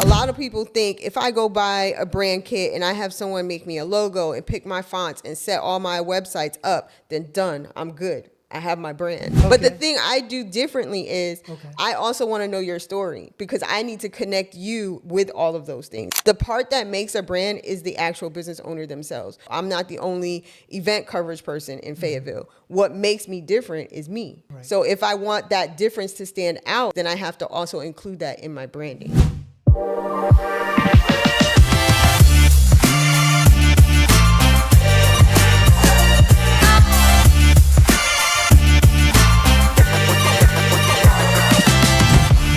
A lot of people think if I go buy a brand kit and I have someone make me a logo and pick my fonts and set all my websites up, then done, I'm good. I have my brand. Okay. But the thing I do differently is Okay. I also want to know your story because I need to connect you with all of those things. The part that makes a brand is the actual business owner themselves. I'm not the only event coverage person in Fayetteville. What makes me different is me. Right. So if I want that difference to stand out, then I have to also include that in my branding.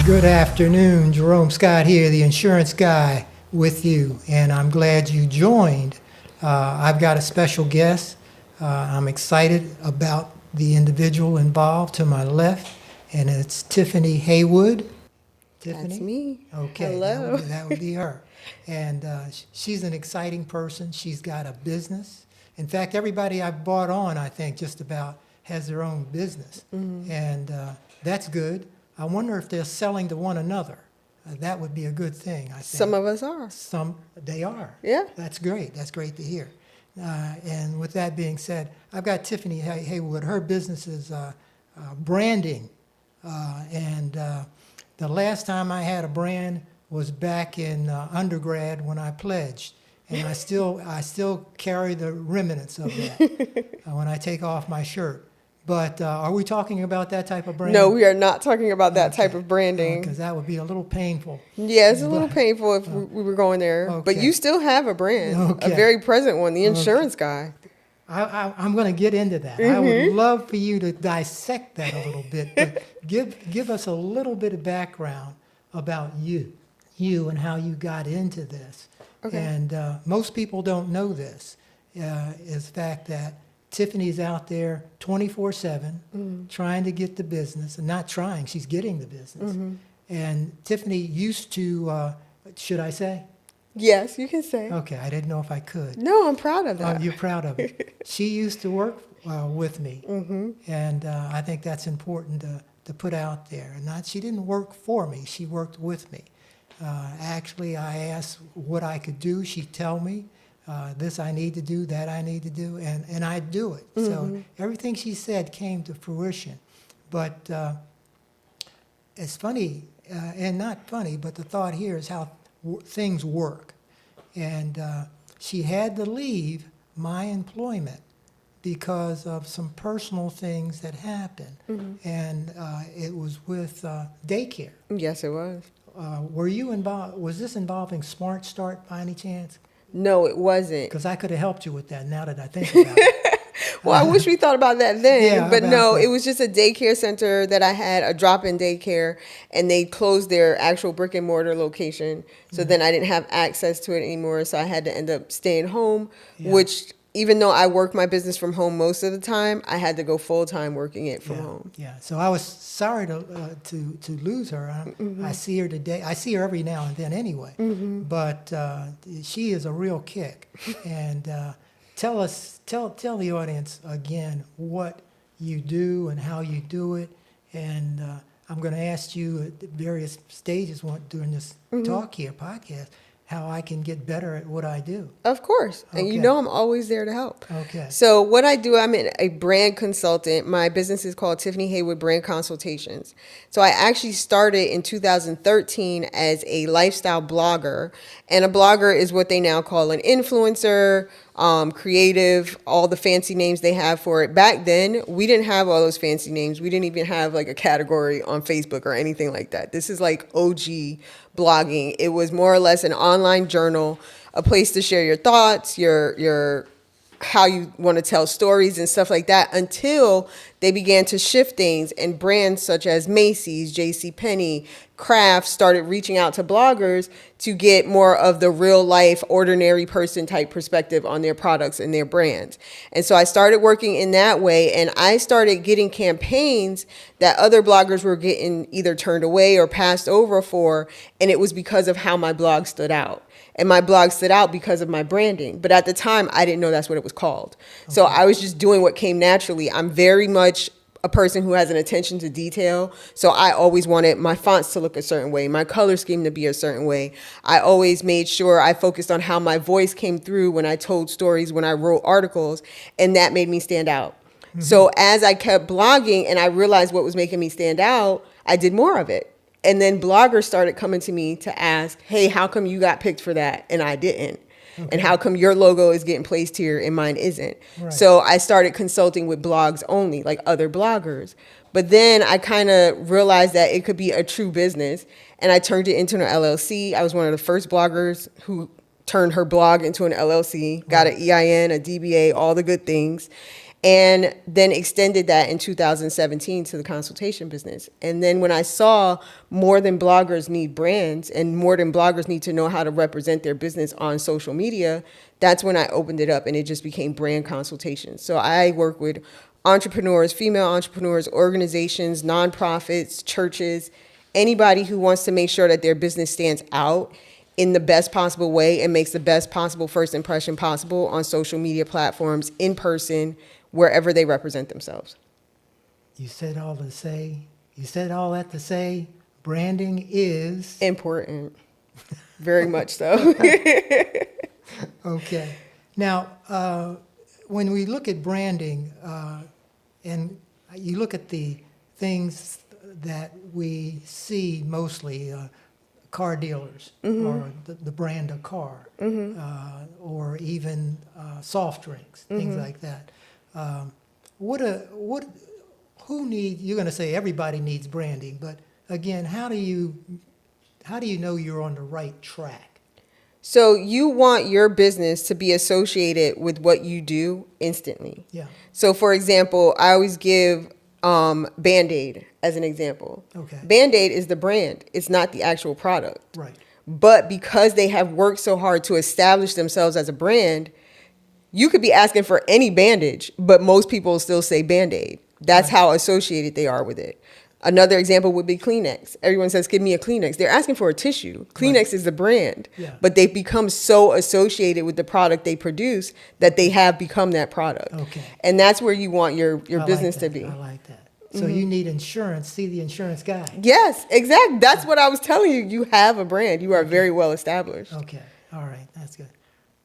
Good afternoon, Jerome Scott here, the insurance guy with you, and I'm glad you joined. I've got a special guest. I'm excited about the individual involved to my left, and it's Tiffany Haywood. Tiffany? That's me. Okay, Hello. that would be her. And she's an exciting person. She's got a business. In fact, everybody I've brought on, I think, just about has their own business, and that's good. I wonder if they're selling to one another. That would be a good thing, I think. Some of us are. They are. Yeah. That's great. That's great to hear. And with that being said, I've got Tiffany Haywood. Her business is branding. And the last time I had a brand was back in undergrad when I pledged. And I still carry the remnants of that when I take off my shirt. But are we talking about that type of brand? No, we are not talking about that type of branding. Because that would be a little painful. Yeah, it's a little painful if we were going there. Okay. But you still have a brand, Okay. a very present one, the insurance guy. I'm going to get into that. I would love for you to dissect that a little bit, but give us a little bit of background about you and how you got into this. Okay. And most people don't know this, is the fact that Tiffany's out there 24/7 trying to get the business, and not trying, she's getting the business. And Tiffany used to, should I say? Yes, you can say. Okay, I didn't know if I could. No, I'm proud of that. You're proud of it. She used to work with me, and I think that's important to put out there. And she didn't work for me, she worked with me. Actually, I asked what I could do. She'd tell me, this I need to do, that I need to do, and I'd do it. So everything she said came to fruition. But it's funny, and not funny, but the thought here is how things work. And she had to leave my employment because of some personal things that happened. And it was with daycare. Yes, it was. Were you involved? Was this involving Smart Start by any chance? No, it wasn't. Because I could have helped you with that now that I think about it. Well, I wish we thought about that then. Yeah, but about no, that. it was just a daycare center that I had, a drop-in daycare, and they closed their actual brick and mortar location. So then I didn't have access to it anymore. So I had to end up staying home, which even though I work my business from home most of the time, I had to go full-time working it from home. Yeah, so I was sorry to lose her. I see her today. I see her every now and then anyway. But she is a real kick. And tell the audience again what you do and how you do it. And I'm going to ask you at various stages during this talk here, podcast, how I can get better at what I do. Of course. And you know I'm always there to help. Okay. So what I do, I'm a brand consultant. My business is called Tiffany Haywood Brand Consultations. So I actually started in 2013 as a lifestyle blogger. And a blogger is what they now call an influencer, creative, all the fancy names they have for it. Back then, we didn't have all those fancy names. We didn't even have like a category on Facebook or anything like that. This is like OG blogging. It was more or less an online journal, a place to share your thoughts, your how you want to tell stories and stuff like that, until they began to shift things, and brands such as Macy's, JCPenney, Kraft started reaching out to bloggers to get more of the real life, ordinary person type perspective on their products and their brands. And so I started working in that way, and I started getting campaigns that other bloggers were getting either turned away or passed over for, and it was because of how my blog stood out. And my blog stood out because of my branding. But at the time, I didn't know that's what it was called. Okay. So I was just doing what came naturally. I'm very much a person who has an attention to detail. So I always wanted my fonts to look a certain way, my color scheme to be a certain way. I always made sure I focused on how my voice came through when I told stories, when I wrote articles, and that made me stand out. So as I kept blogging and I realized what was making me stand out, I did more of it. And then bloggers started coming to me to ask, hey, how come you got picked for that and I didn't? Okay. And how come your logo is getting placed here and mine isn't? Right. So I started consulting with blogs only, like other bloggers. But then I kind of realized that it could be a true business, and I turned it into an LLC. I was one of the first bloggers who turned her blog into an LLC, got an EIN, a DBA, all the good things, and then extended that in 2017 to the consultation business. And then when I saw more than bloggers need brands and more than bloggers need to know how to represent their business on social media, that's when I opened it up and it just became brand consultations. So I work with entrepreneurs, female entrepreneurs, organizations, nonprofits, churches, anybody who wants to make sure that their business stands out in the best possible way and makes the best possible first impression possible on social media platforms, in person, wherever they represent themselves. You said all that to say branding is important. Very much so. Okay. Now, when we look at branding, and you look at the things that we see mostly, car dealers, or the brand of car, or even soft drinks, things like that. You're going to say everybody needs branding, but again, how do you know you're on the right track? So you want your business to be associated with what you do instantly. Yeah. So for example, I always give Band-Aid as an example. Okay. Band-Aid is the brand. It's not the actual product. Right. But because they have worked so hard to establish themselves as a brand, you could be asking for any bandage, but most people still say Band-Aid. That's how associated they are with it. Another example would be Kleenex. Everyone says, give me a Kleenex. They're asking for a tissue. Kleenex is the brand, but they've become so associated with the product they produce that they have become that product. Okay. And that's where you want your business to be. I like that. So you need insurance. See the insurance guy. Yes, exactly. That's what I was telling you. You have a brand. You are very well established. Okay. All right. That's good.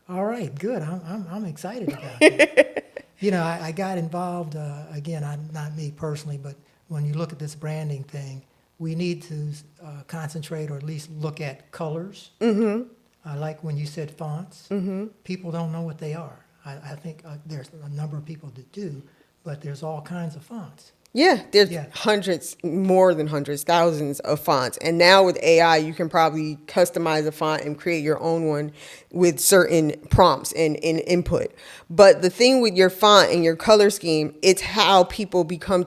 All right. Good. I'm excited about it. You know, I got involved, again, not me personally, but when you look at this branding thing, we need to concentrate or at least look at colors. I like when you said fonts. People don't know what they are. I think there's a number of people that do, but there's all kinds of fonts. Yeah, there's hundreds, more than hundreds, thousands of fonts. And now with AI, you can probably customize a font and create your own one with certain prompts and input. But the thing with your font and your color scheme, it's how people become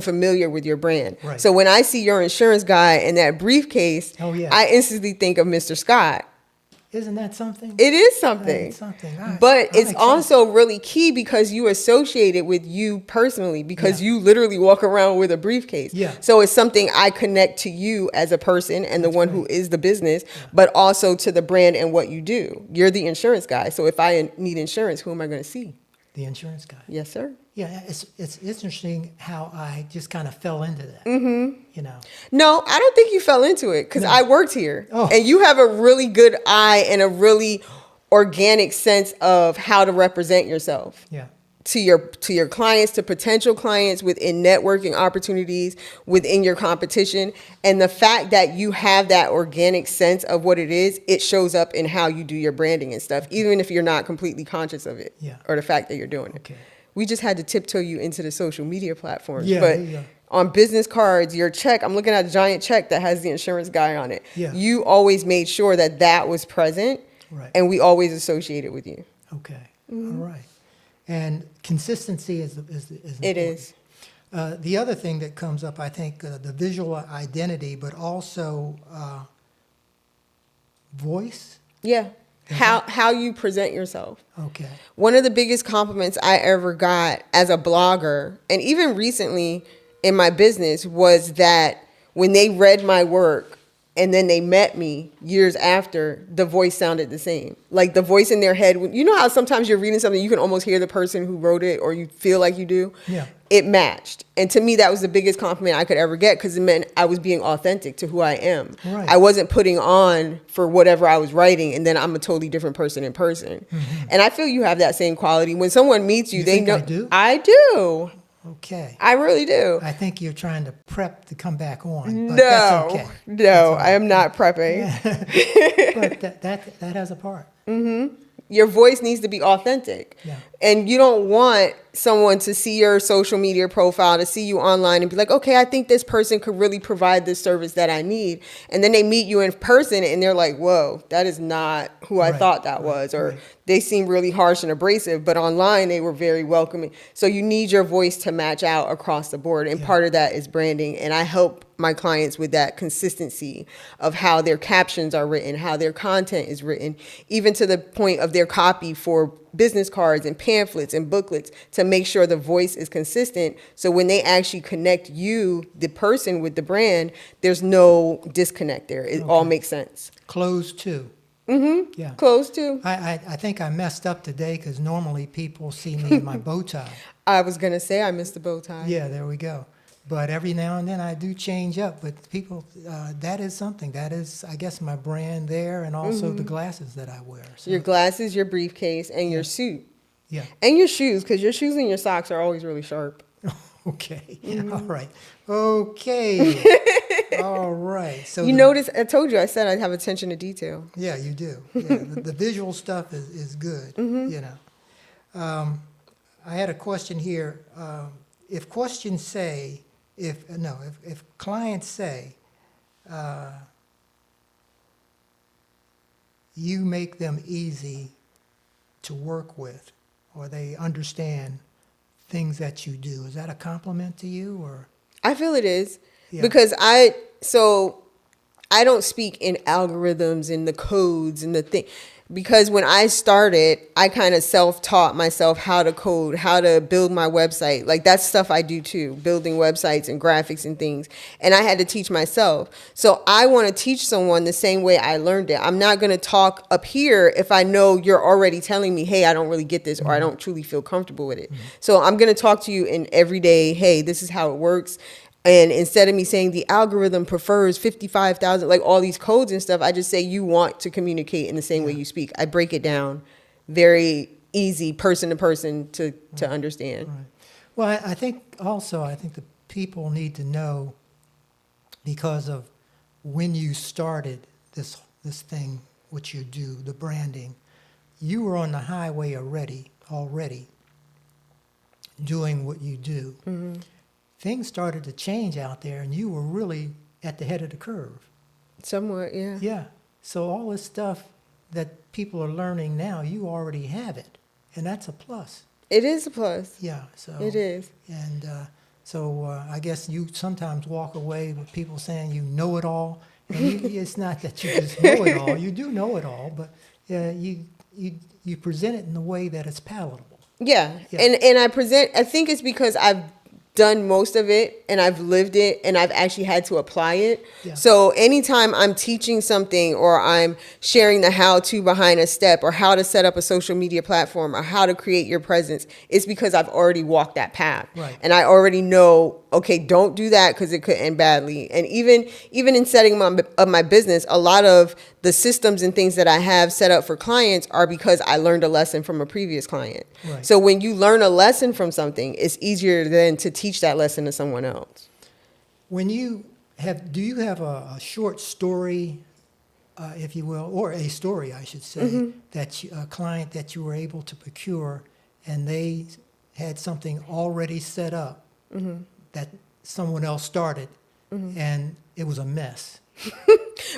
familiar with your brand. Right. So when I see your insurance guy in that briefcase, I instantly think of Mr. Scott. Isn't that something? It is something. But it's also really key because you associate it with you personally, because you literally walk around with a briefcase. Yeah. So it's something I connect to you as a person and the one who is the business, but also to the brand and what you do. You're the insurance guy. So if I need insurance, who am I going to see? The insurance guy. Yes, sir. Yeah, it's interesting how I just kind of fell into that. You know. No, I don't think you fell into it because I worked here, and you have a really good eye and a really organic sense of how to represent yourself. Yeah. To your clients, to potential clients, within networking opportunities, within your competition, and the fact that you have that organic sense of what it is, it shows up in how you do your branding and stuff, even if you're not completely conscious of it or the fact that you're doing it. Okay. We just had to tiptoe you into the social media platforms. But on business cards, your check, I'm looking at a giant check that has the insurance guy on it. Yeah. You always made sure that was present, and we always associated with you. Okay. All right. And consistency is important. It is. The other thing that comes up, I think, the visual identity, but also voice. Yeah. How you present yourself. Okay. One of the biggest compliments I ever got as a blogger, and even recently in my business, was that when they read my work, and then they met me years after, the voice sounded the same. Like the voice in their head, you know how sometimes you're reading something, you can almost hear the person who wrote it, or you feel like you do? Yeah. It matched. And to me, that was the biggest compliment I could ever get, because it meant I was being authentic to who I am. Right. I wasn't putting on for whatever I was writing, and then I'm a totally different person in person. And I feel you have that same quality. When someone meets you, You they think know. I do? I do. Okay. I really do. I think you're trying to prep to come back on, but No, that's okay. no, I am not prepping. But that has a part. Your voice needs to be authentic. Yeah. And you don't want someone to see your social media profile, to see you online and be like, okay, I think this person could really provide this service that I need. And then they meet you in person and they're like, whoa, that is not who I Right, thought that was. Or they seem really harsh and abrasive, but online they were very welcoming. So you need your voice to match out across the board. And part of that is branding. And I help my clients with that consistency of how their captions are written, how their content is written, even to the point of their copy for business cards and pamphlets and booklets, to make sure the voice is consistent. So when they actually connect you, the person, with the brand, there's no disconnect there. It all makes sense. Close too. Yeah. Close too. I think I messed up today because normally people see me in my bow tie. I was going to say I missed the bow tie. Yeah, there we go. But every now and then I do change up. But people, that is something. That is, I guess, my brand there, and also the glasses that I wear. So, Your glasses, your briefcase, and your suit. yeah. And your shoes, because your shoes and your socks are always really sharp. Okay. All right. Okay. All right. So You notice, I told you, I said I'd have attention to detail. Yeah, you do. Yeah, the visual stuff is good. You know. I had a question here. If questions say, if clients say, you make them easy to work with, or they understand things that you do, is that a compliment to you, or? I feel it is. Yeah. Because I don't speak in algorithms and the codes and the thing. Because when I started, I kind of self-taught myself how to code, how to build my website. Like that's stuff I do too, building websites and graphics and things. And I had to teach myself. So I want to teach someone the same way I learned it. I'm not going to talk up here if I know you're already telling me, hey, I don't really get this, or I don't truly feel comfortable with it. So I'm going to talk to you in everyday, hey, this is how it works. And instead of me saying the algorithm prefers 55,000, like all these codes and stuff, I just say you want to communicate in the same way you speak. I break it down very easy, person to person, to understand. Right. Well, I think the people need to know, because of when you started this thing, what you do, the branding, you were on the highway already doing what you do. Things started to change out there, and you were really at the head of the curve. Somewhat, yeah. Yeah. So all this stuff that people are learning now, you already have it, and that's a plus. It is a plus. Yeah. So It is. And I guess you sometimes walk away with people saying you know it all, and it's not that you just know it all. You do know it all, but you present it in a way that it's palatable. Yeah. Yeah. And I think it's because I've done most of it and I've lived it and I've actually had to apply it. Yeah. So anytime I'm teaching something or I'm sharing the how-to behind a step or how to set up a social media platform or how to create your presence, it's because I've already walked that path. Right. And I already know, okay, don't do that because it could end badly. And even in setting up my business, a lot of the systems and things that I have set up for clients are because I learned a lesson from a previous client. Right. So when you learn a lesson from something, it's easier than to teach that lesson to someone else. Do you have a short story, if you will, or a story, I should say, a client that you were able to procure, and they had something already set up that someone else started, and it was a mess?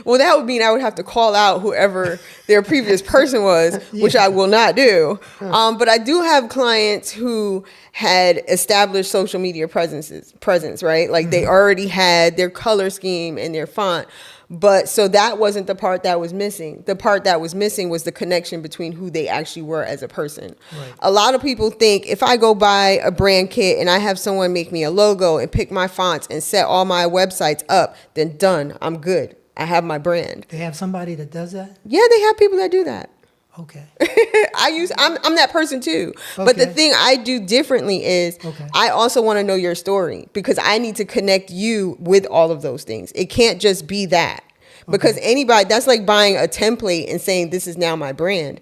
Well, that would mean I would have to call out whoever their previous person was, which I will not do. But I do have clients who had established social media presence, right? Like they already had their color scheme and their font. But so that wasn't the part that was missing. The part that was missing was the connection between who they actually were as a person. Right. A lot of people think if I go buy a brand kit and I have someone make me a logo and pick my fonts and set all my websites up, then done, I'm good. I have my brand. They have somebody that does that? Yeah, they have people that do that. Okay. I'm that person too. But the Okay. thing I do differently is Okay. I also want to know your story, because I need to connect you with all of those things. It can't just be that. Because anybody, that's like buying a template and saying this is now my brand.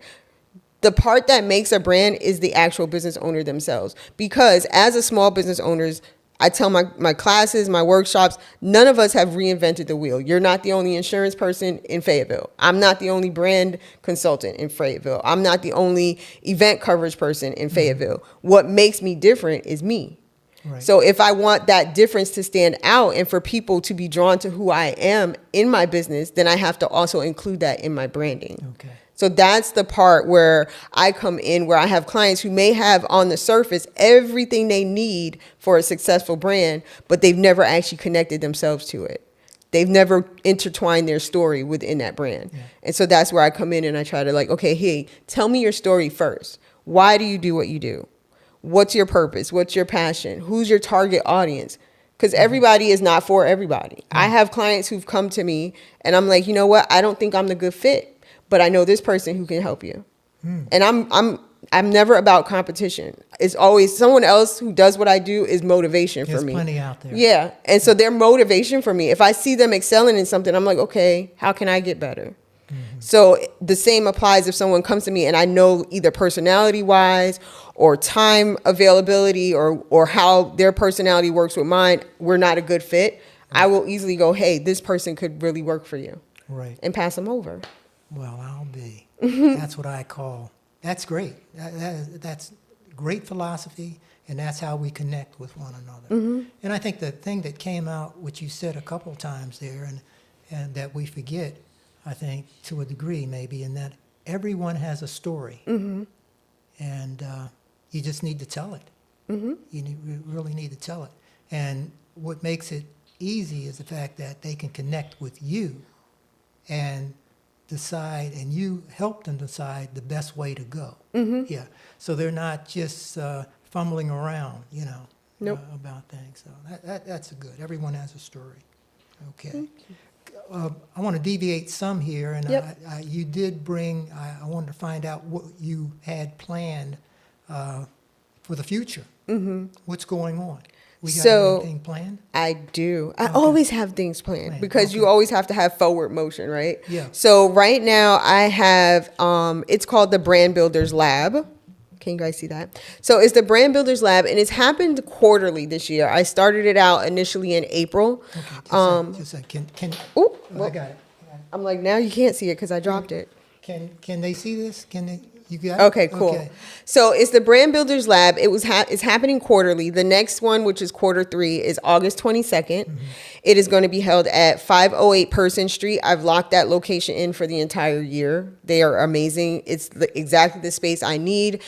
The part that makes a brand is the actual business owner themselves. Because as a small business owners, I tell my classes, my workshops, none of us have reinvented the wheel. You're not the only insurance person in Fayetteville. I'm not the only brand consultant in Fayetteville. I'm not the only event coverage person in Fayetteville. What makes me different is me. Right. So if I want that difference to stand out and for people to be drawn to who I am in my business, then I have to also include that in my branding. Okay. So that's the part where I come in, where I have clients who may have on the surface everything they need for a successful brand, but they've never actually connected themselves to it. They've never intertwined their story within that brand. Yeah. And so that's where I come in and I try to like, okay, hey, tell me your story first. Why do you do what you do? What's your purpose? What's your passion? Who's your target audience? Because everybody is not for everybody. I have clients who've come to me and I'm like, you know what? I don't think I'm the good fit, but I know this person who can help you. And I'm never about competition. It's always someone else who does what I do is motivation for There's me. plenty out there. Yeah. And so they're motivation for me. If I see them excelling in something, I'm like, okay, how can I get better? So the same applies if someone comes to me and I know either personality wise or time availability or how their personality works with mine, we're not a good fit. I will easily go, hey, this person could really work for you, Right. and pass them over. Well, I'll be. That's what I call. That's great. That's great philosophy, and that's how we connect with one another. And I think the thing that came out, which you said a couple times there, and that we forget, I think to a degree maybe, in that everyone has a story, and you just need to tell it. You really need to tell it. And what makes it easy is the fact that they can connect with you, and decide, and you help them decide the best way to go. Yeah. So they're not just fumbling around, Nope. about things. So that's good. Everyone has a story. Okay. I want to deviate some here, and Yep. you did bring. I wanted to find out what you had planned for the future. What's going on? We got So- anything planned? I do. I always have things planned because you always have to have forward motion, right? Yeah. So right now I have, it's called the Brand Builders Lab. Can you guys see that? So it's the Brand Builders Lab, and it's happened quarterly this year. I started it out initially in April. Okay. Just a second. Can Ooh, I well, got it. I'm like, now you can't see it because I dropped it. Can they see this? Can they? You got it? Okay, cool. Okay. So it's the Brand Builders Lab. It's happening quarterly. The next one, which is quarter 3, is August 22nd. It is going to be held at 508 Person Street. I've locked that location in for the entire year. They are amazing. It's exactly the space I need.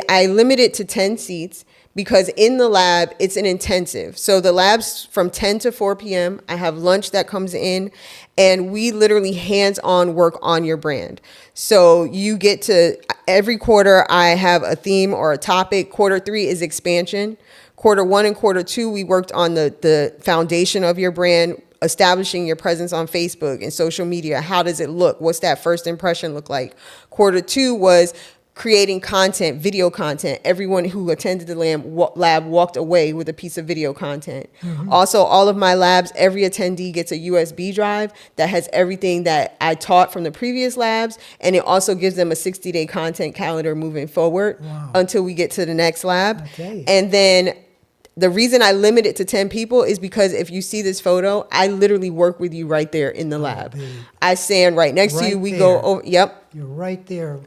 I limit it to 10 seats because in the lab, it's an intensive. So the lab's from 10 to 4 p.m. I have lunch that comes in, and we literally hands-on work on your brand. So you get to, every quarter, I have a theme or a topic. Quarter 3 is expansion. Quarter 1 and quarter 2, we worked on the foundation of your brand, establishing your presence on Facebook and social media. How does it look? What's that first impression look like? Quarter 2 was creating content, video content. Everyone who attended the lab walked away with a piece of video content. Also, all of my labs, every attendee gets a USB drive that has everything that I taught from the previous labs, and it also gives them a 60-day content calendar moving forward until we get to the next lab. Okay. And then the reason I limit it to 10 people is because if you see this photo, I literally work with you right there in the lab. babe. I stand right next to you. Right We there. go over, yep, You're right there.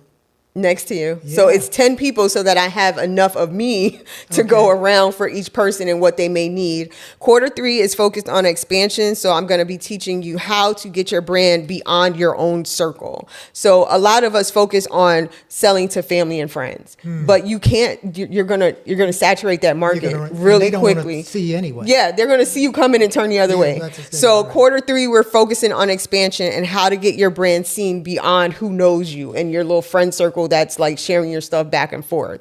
next to you. So Yeah. it's 10 people so that I have enough of me to go around for each person and what they may need. Quarter 3 is focused on expansion. So I'm going to be teaching you how to get your brand beyond your own circle. So a lot of us focus on selling to family and friends, but you can't, you're going to saturate that market really they don't quickly. want to see you anyway. Yeah, they're going to see you coming and turn the other way. that's the thing, So right. quarter 3, we're focusing on expansion and how to get your brand seen beyond who knows you and your little friend circle people that's like sharing your stuff back and forth.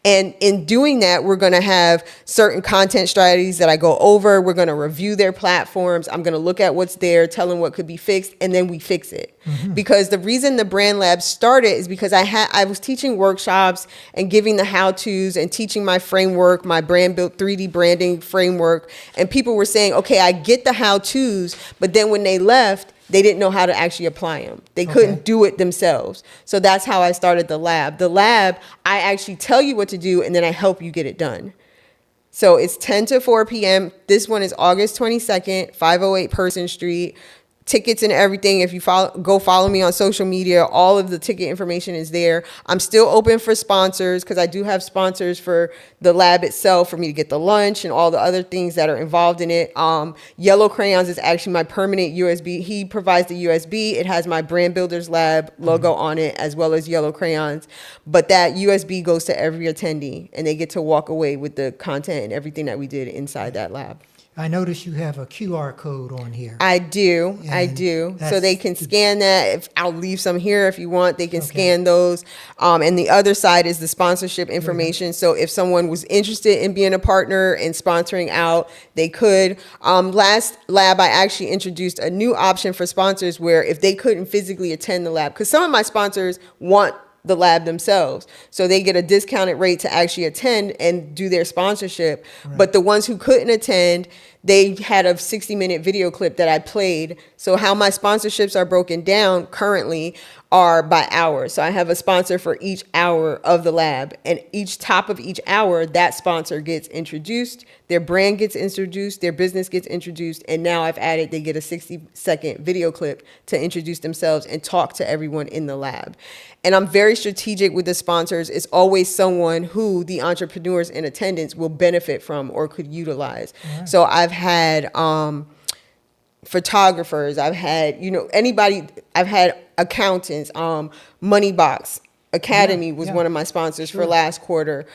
And in doing that, we're going to have certain content strategies that I go over. We're going to review their platforms. I'm going to look at what's there, tell them what could be fixed, and then we fix it. Because the reason the Brand Lab started is because I was teaching workshops and giving the how-tos and teaching my framework, my brand built 3D branding framework. And people were saying, okay, I get the how-tos, but then when they left, they didn't know how to actually apply them. They couldn't do it themselves. So that's how I started the lab. The lab, I actually tell you what to do, and then I help you get it done. So it's 10 to 4 p.m. This one is August 22nd, 508 Person Street. Tickets and everything. If you go follow me on social media, all of the ticket information is there. I'm still open for sponsors because I do have sponsors for the lab itself for me to get the lunch and all the other things that are involved in it. Yellow Crayons is actually my permanent USB. He provides the USB. It has my Brand Builders Lab logo on it as well as Yellow Crayons. But that USB goes to every attendee and they get to walk away with the content and everything that we did inside that lab. I notice you have a QR code on here. I do. So they can scan that. I'll leave some here if you want. They can scan those. And the other side is the sponsorship information. So if someone was interested in being a partner and sponsoring out, they could. Last lab, I actually introduced a new option for sponsors where if they couldn't physically attend the lab, because some of my sponsors want the lab themselves. So they get a discounted rate to actually attend and do their sponsorship. Right. But the ones who couldn't attend, they had a 60-minute video clip that I played. So how my sponsorships are broken down currently are by hours. So I have a sponsor for each hour of the lab, and each top of each hour, that sponsor gets introduced, their brand gets introduced, their business gets introduced, and now I've added, they get a 60-second video clip to introduce themselves and talk to everyone in the lab. And I'm very strategic with the sponsors. It's always someone who the entrepreneurs in attendance will benefit from or could utilize. Right. So I've had photographers, I've had, anybody, I've had accountants, Money Box Academy was one of my sponsors for last quarter.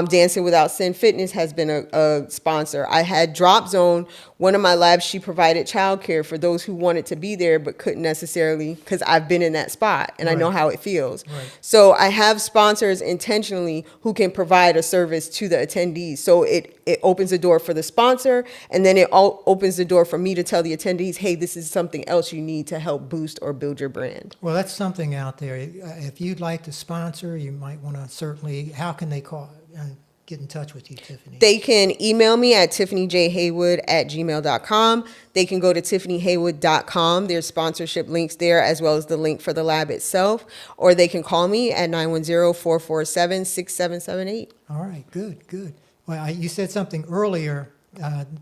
Dancing Without Sin Fitness has been a sponsor. I had Drop Zone, one of my labs, she provided childcare for those who wanted to be there but couldn't necessarily, because I've been in that spot and I know how it feels. So I have sponsors intentionally who can provide a service to the attendees. So it opens the door for the sponsor, and then it opens the door for me to tell the attendees, hey, this is something else you need to help boost or build your brand. Well, that's something out there. If you'd like to sponsor, you might want to certainly, how can they call and get in touch with you, Tiffany? They can email me at tiffanyjhaywood@gmail.com. They can go to tiffanyhaywood.com. There's sponsorship links there as well as the link for the lab itself. Or they can call me at 910-447-6778. All right, good. Well, you said something earlier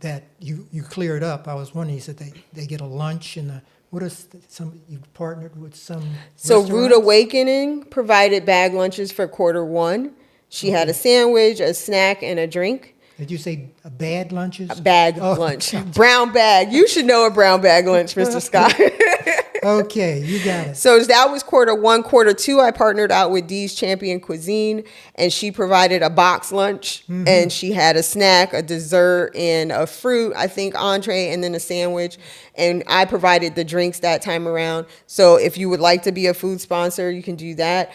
that you cleared up. I was wondering, you said they get a lunch and what is you partnered with some So Root Awakening provided bag lunches for quarter one. She had a sandwich, a snack, and a drink. Did you say bad lunches? A bag lunch. Brown bag. You should know a brown bag lunch, Mr. Scott. Okay, you got it. So that was quarter one. Quarter two, I partnered out with Dee's Champion Cuisine, and she provided a box lunch, and she had a snack, a dessert, and a fruit, I think, entree, and then a sandwich. And I provided the drinks that time around. So if you would like to be a food sponsor, you can do that.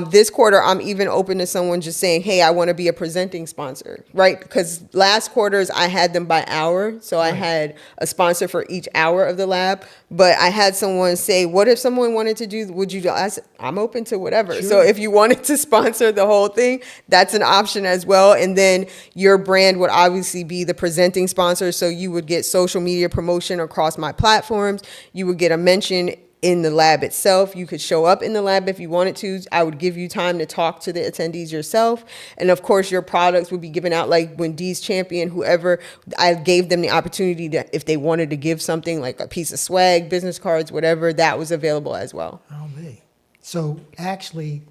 This quarter, I'm even open to someone just saying, hey, I want to be a presenting sponsor, right? Because last quarters, I had them by hour. So I had a sponsor for each hour of the lab. But I had someone say, what if someone wanted to do, would you do? I said, I'm open to whatever. Sure. So if you wanted to sponsor the whole thing, that's an option as well. And then your brand would obviously be the presenting sponsor. So you would get social media promotion across my platforms. You would get a mention in the lab itself. You could show up in the lab if you wanted to. I would give you time to talk to the attendees yourself. And of course, your products would be given out, like when Dee's Champion, whoever, I gave them the opportunity to, if they wanted to give something like a piece of swag, business cards, whatever, that was available as well. Oh, me. So actually,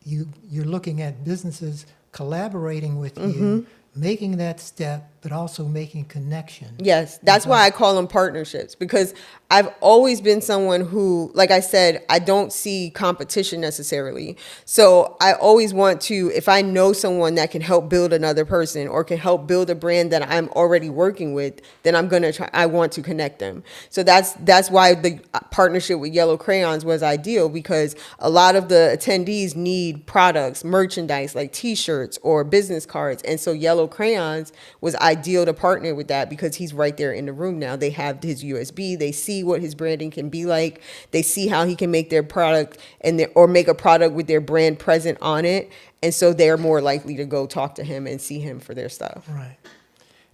you're looking at businesses collaborating with you, making that step but also making connections. Yes, that's why I call them partnerships, because I've always been someone who, like I said, I don't see competition necessarily. So I always want to, if I know someone that can help build another person or can help build a brand that I'm already working with, then I want to connect them. So that's why the partnership with Yellow Crayons was ideal, because a lot of the attendees need products, merchandise like t-shirts or business cards. And so Yellow Crayons was ideal to partner with that, because he's right there in the room now. They have his USB, they see what his branding can be like, they see how he can make their product or make a product with their brand present on it, and so they're more likely to go talk to him and see him for their stuff. Right.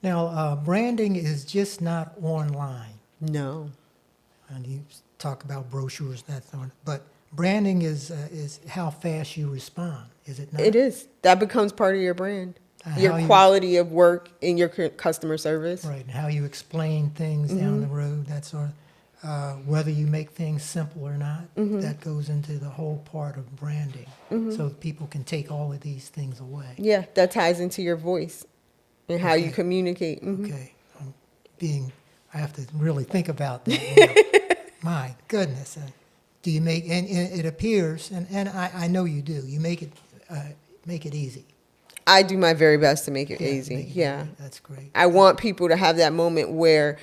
Now, branding is just not online. No. And you talk about brochures, that's on, but branding is how fast you respond, is it not? It is. That becomes part of your brand. Your quality of work in your customer service. Right, and how you explain things down the road, that sort of, whether you make things simple or not, that goes into the whole part of branding. So people can take all of these things away. Yeah, that ties into your voice and how you communicate. Okay, I have to really think about that. My goodness. Do you make, and it appears, and I know you do, you make it easy. I do my very best to make it easy. Easy. That's great. I want people to have that moment where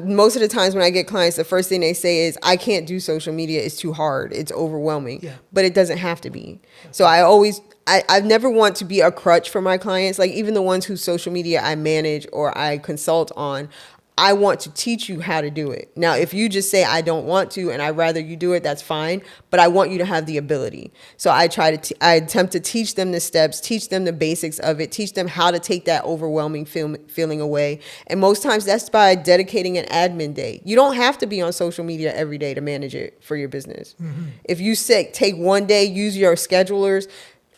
most of the times when I get clients, the first thing they say is, I can't do social media. It's too hard. It's overwhelming. Yeah. But it doesn't have to be. So I never want to be a crutch for my clients. Like even the ones whose social media I manage or I consult on, I want to teach you how to do it. Now, if you just say, I don't want to, and I'd rather you do it, that's fine. But I want you to have the ability. So I attempt to teach them the steps, teach them the basics of it, teach them how to take that overwhelming feeling away. And most times that's by dedicating an admin day. You don't have to be on social media every day to manage it for your business. If you take one day, use your schedulers.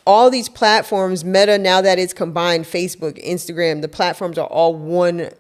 All these platforms, Meta, now that it's combined, Facebook, Instagram, the platforms are all one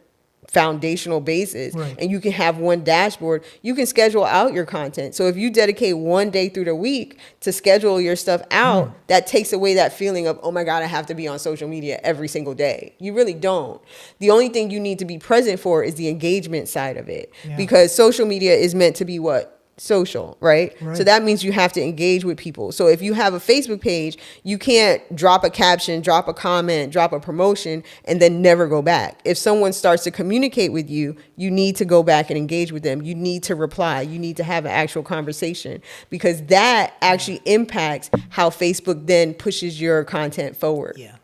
foundational basis, right. And you can have one dashboard. You can schedule out your content. So if you dedicate one day through the week to schedule your stuff out, that takes away that feeling of, oh my God, I have to be on social media every single day. You really don't. The only thing you need to be present for is the engagement side of it, because social media is meant to be what? Social, right? So that means you have to engage with people. So if you have a Facebook page, you can't drop a caption, drop a comment, drop a promotion, and then never go back. If someone starts to communicate with you, you need to go back and engage with them. You need to reply. You need to have an actual conversation, because that actually impacts how Facebook then pushes your content forward. Yeah.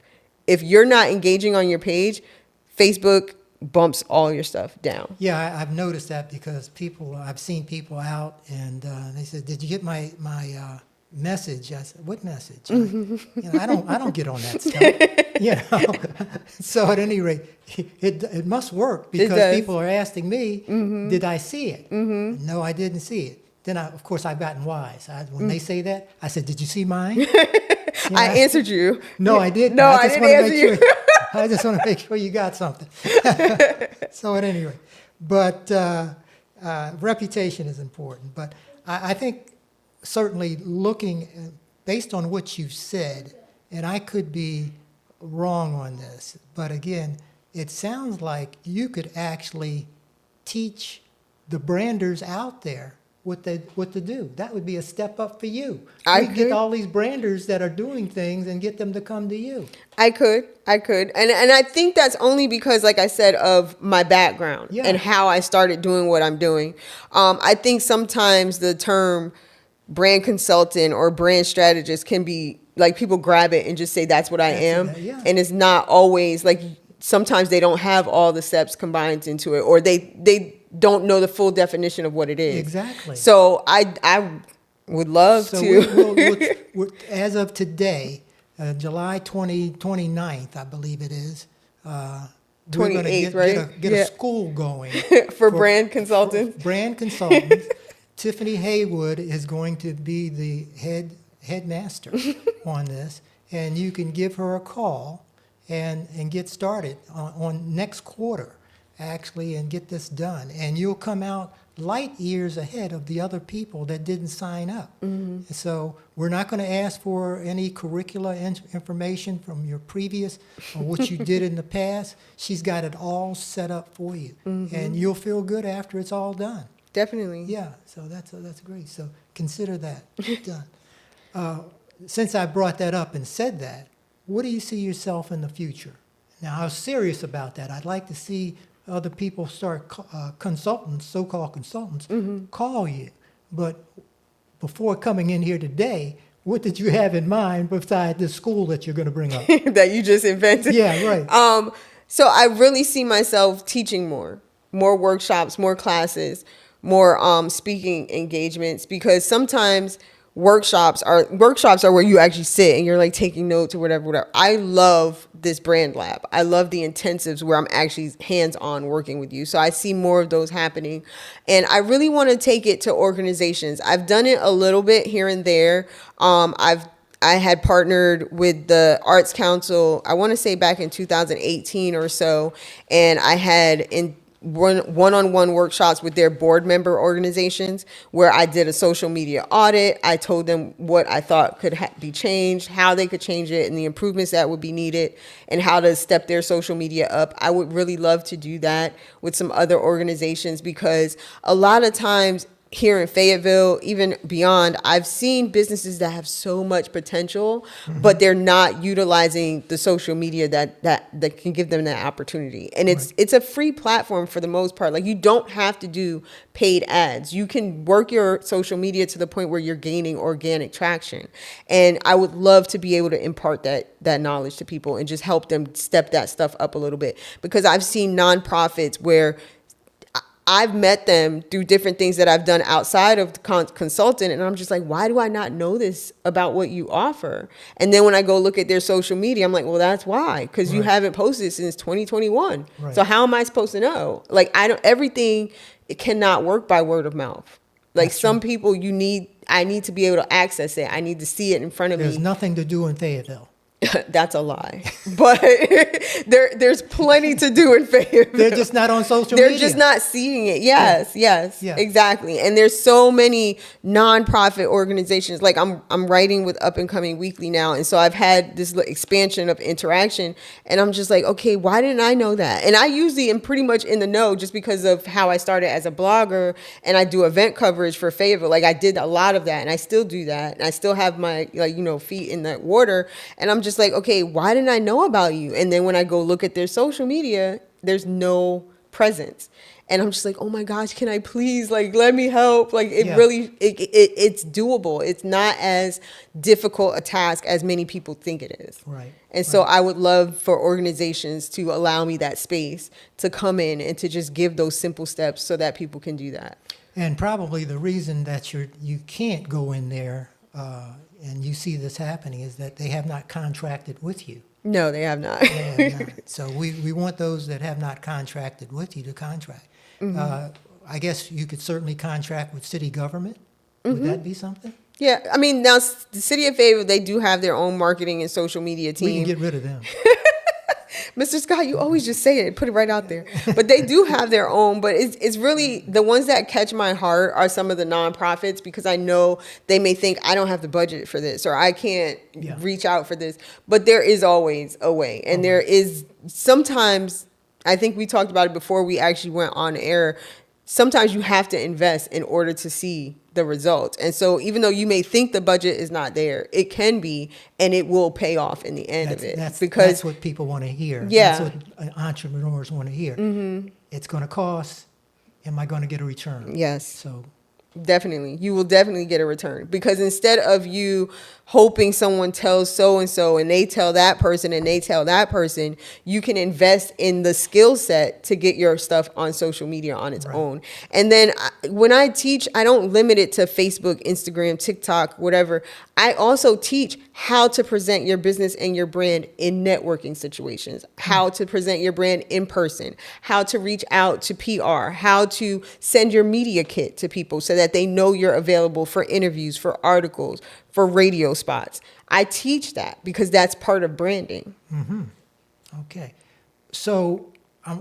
If you're not engaging on your page, Facebook bumps all your stuff down. Yeah, I've noticed that, because I've seen people out and they said, "Did you get my message?" I said, "What message?" I don't get on that stuff. So at any rate, it must work, because people are asking me, "Did I see it?" No, I didn't see it. Then of course I've gotten wise. When they say that, I said, "Did you see mine?" I answered you. No, I didn't. No, I didn't answer you. I just want to make sure you got something. So at any rate, but reputation is important. But I think certainly based on what you've said, and I could be wrong on this, but again, it sounds like you could actually teach the branders out there what to do. That would be a step up for you. You get all these branders that are doing things and get them to come to you. I could. And I think that's only because, like I said, of my background and how I started doing what I'm doing. I think sometimes the term brand consultant or brand strategist can be like, people grab it and just say, that's what I am. And it's not always like, sometimes they don't have all the steps combined into it, or they don't know the full definition of what it is. Exactly. So I would love to. We'll, as of today, July 29th, I believe it is, we're going to get a school going. for brand consultants. For brand consultants. Tiffany Haywood is going to be the headmaster on this, and you can give her a call and get started on next quarter. actually and get this done. And you'll come out light years ahead of the other people that didn't sign up. So we're not going to ask for any curricula information from your previous or what you did in the past. She's got it all set up for you. And you'll feel good after it's all done. Definitely. Yeah, so that's great. So consider that done. Since I brought that up and said that, what do you see yourself in the future? Now, I was serious about that. I'd like to see other people start consultants, so-called consultants, call you. But before coming in here today, what did you have in mind besides the school that you're going to bring up? That you just invented. Yeah, right. So I really see myself teaching more workshops, more classes, more speaking engagements, because sometimes workshops are where you actually sit and you're like taking notes or whatever. I love this brand lab. I love the intensives where I'm actually hands-on working with you. So I see more of those happening. And I really want to take it to organizations. I've done it a little bit here and there. I had partnered with the Arts Council, I want to say back in 2018 or so, and I had one-on-one workshops with their board member organizations where I did a social media audit. I told them what I thought could be changed, how they could change it, and the improvements that would be needed, and how to step their social media up. I would really love to do that with some other organizations, because a lot of times here in Fayetteville, even beyond, I've seen businesses that have so much potential, but they're not utilizing the social media that can give them that opportunity. And it's a free platform for the most part. Like, you don't have to do paid ads. You can work your social media to the point where you're gaining organic traction. And I would love to be able to impart that knowledge to people and just help them step that stuff up a little bit, because I've seen nonprofits where I've met them through different things that I've done outside of consultant, and I'm just like, why do I not know this about what you offer? And then when I go look at their social media, I'm like, well, that's why, because you haven't posted since 2021. Right. So how am I supposed to know? Like, everything, it cannot work by word of mouth. Like, That's some true. people I need to be able to access it. I need to see it in front of There's me. nothing to do in Fayetteville. That's a lie. But there's plenty to do in Fayetteville. They're just not on social They're media. just not seeing it. Yes, yes, Yeah. exactly. And there's so many nonprofit organizations. Like, I'm writing with Up and Coming Weekly now, and so I've had this expansion of interaction, and I'm just like, okay, why didn't I know that? And I usually am pretty much in the know just because of how I started as a blogger, and I do event coverage for Fayetteville. Like, I did a lot of that, and I still do that, and I still have my feet in the water, and I'm just like, okay, why didn't I know about you? And then when I go look at their social media, there's no presence. And I'm just like, oh my gosh, can I please, let me help? It's doable. It's not as difficult a task as many people think it is. Right. And so I would love for organizations to allow me that space to come in and to just give those simple steps so that people can do that. And probably the reason that you can't go in there and you see this happening is that they have not contracted with you. No, they have not. They have not. So we want those that have not contracted with you to contract. I guess you could certainly contract with city government. Would that be something? Yeah, I mean, now the City of Fayetteville, they do have their own marketing and social media team. We can get rid of them. Mr. Scott, you always just say it, put it right out there. But they do have their own, but it's really, the ones that catch my heart are some of the nonprofits, because I know they may think I don't have the budget for this, or I can't reach out for this. But there is always a way. And there is sometimes, I think we talked about it before we actually went on air, sometimes you have to invest in order to see the results. And so even though you may think the budget is not there, it can be, and it will pay off in the end of it. That's what people want to hear. Yeah. That's what entrepreneurs want to hear. It's going to cost. Am I going to get a return? Yes. So definitely. You will definitely get a return, because instead of you hoping someone tells so-and-so and they tell that person and they tell that person, you can invest in the skill set to get your stuff on social media on its own. And then when I teach, I don't limit it to Facebook, Instagram, TikTok, whatever. I also teach how to present your business and your brand in networking situations, how to present your brand in person, how to reach out to PR, how to send your media kit to people so that they know you're available for interviews, for articles, for radio spots. I teach that because that's part of branding. okay. So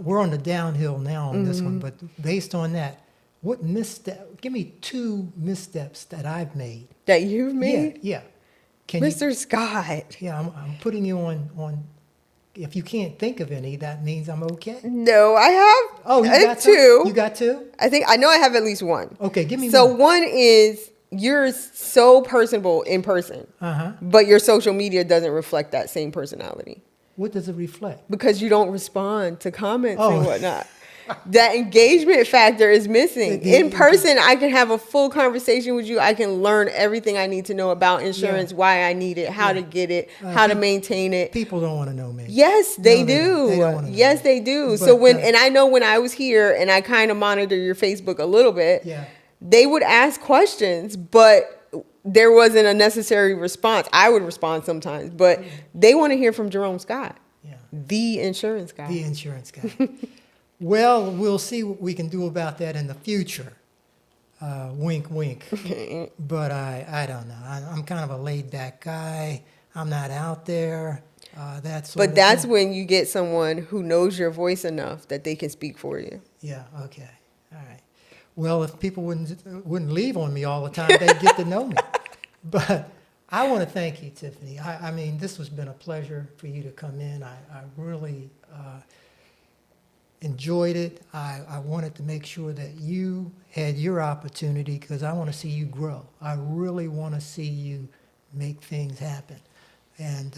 we're on the downhill now on this one, but based on that, what misstep? Give me 2 missteps that I've made. That you've made? Yeah. Can Mr. Scott. Yeah, I'm putting you on. If you can't think of any, that means I'm okay. No, I have. Oh, you I got have 2. You got 2? I know I have at least 1. Okay, give me So one. one is you're so personable in person, but your social media doesn't reflect that same personality What does it reflect? because you don't respond to comments Oh. and whatnot. That engagement factor is missing. In person, I can have a full conversation with you. I can learn everything I need to know about insurance, why I need it, how to get it, how to maintain it. People don't want to know me. Yes, they No, they do. don't. They don't wanna know Yes, me. they do. But, So and I know when I was here and I kind of monitor your Facebook a little bit, Yeah. they would ask questions, but there wasn't a necessary response. I would respond sometimes, but they want to hear from Jerome Scott, Yeah. the insurance guy. The insurance guy. Well, we'll see what we can do about that in the future. Wink, wink. But I don't know. I'm kind of a laid back guy. I'm not out there. That's. But that's when you get someone who knows your voice enough that they can speak for you. Yeah. Okay. All right. Well, if people wouldn't leave on me all the time, they'd get to know me. But I want to thank you, Tiffany. I mean, this has been a pleasure for you to come in. I really enjoyed it. I wanted to make sure that you had your opportunity because I want to see you grow. I really want to see you make things happen. And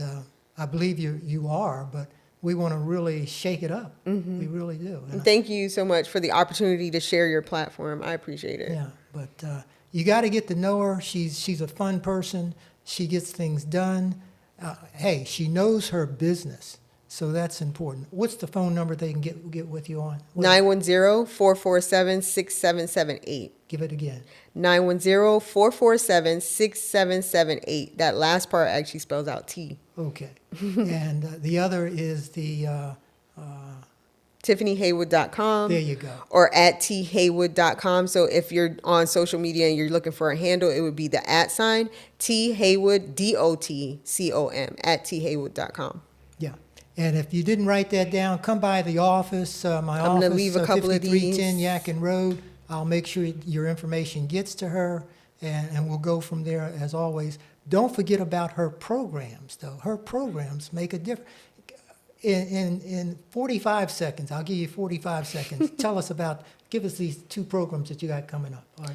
I believe you are, but we want to really shake it up. We really do. And thank you so much for the opportunity to share your platform. I appreciate it. Yeah, but you got to get to know her. She's a fun person. She gets things done. Hey, she knows her business. So that's important. What's the phone number they can get with you on? 910-447-6778. Give it again. 910-447-6778. That last part actually spells out T. Okay. And the other is the, TiffanyHaywood.com. there you go. Or at thaywood.com. So if you're on social media and you're looking for a handle, it would be the @ T Haywood, DOTCOM, at thaywood.com. Yeah. And if you didn't write that down, come by the office. My I'm office, gonna leave a couple of 5310 these. Yakin Road. I'll make sure your information gets to her, and we'll go from there as always. Don't forget about her programs, though. Her programs make a difference. In 45 seconds, I'll give you 45 seconds. Give us these 2 programs that you got coming up. All right,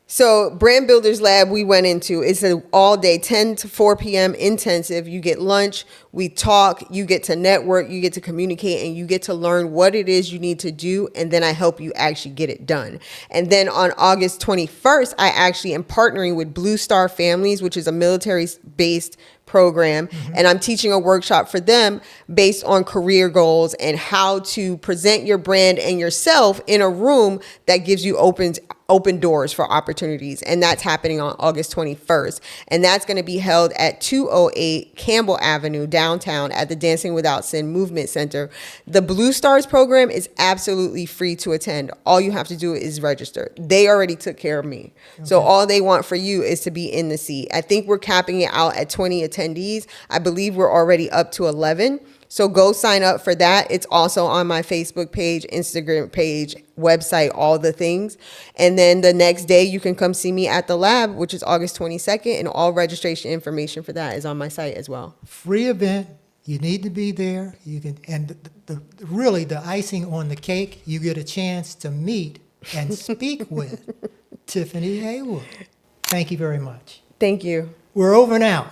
So Brand Builders Lab we went into, it's an all day 10 to 4 p.m. intensive. You get lunch, we talk, you get to network, you get to communicate, and you get to learn what it is you need to do. And then I help you actually get it done. And then on August 21st, I actually am partnering with Blue Star Families, which is a military-based program. And I'm teaching a workshop for them based on career goals and how to present your brand and yourself in a room that gives you open doors for opportunities. And that's happening on August 21st. And that's going to be held at 208 Campbell Avenue, downtown at the Dancing Without Sin Movement Center. The Blue Stars program is absolutely free to attend. All you have to do is register. They already took care of me. Okay. So all they want for you is to be in the seat. I think we're capping it out at 20 attendees. I believe we're already up to 11. So go sign up for that. It's also on my Facebook page, Instagram page, website, all the things. And then the next day you can come see me at the lab, which is August 22nd. And all registration information for that is on my site as well. Free event. You need to be there. You can, and really the icing on the cake, you get a chance to meet and speak with Tiffany Haywood. Thank you very much. Thank you. We're over and out.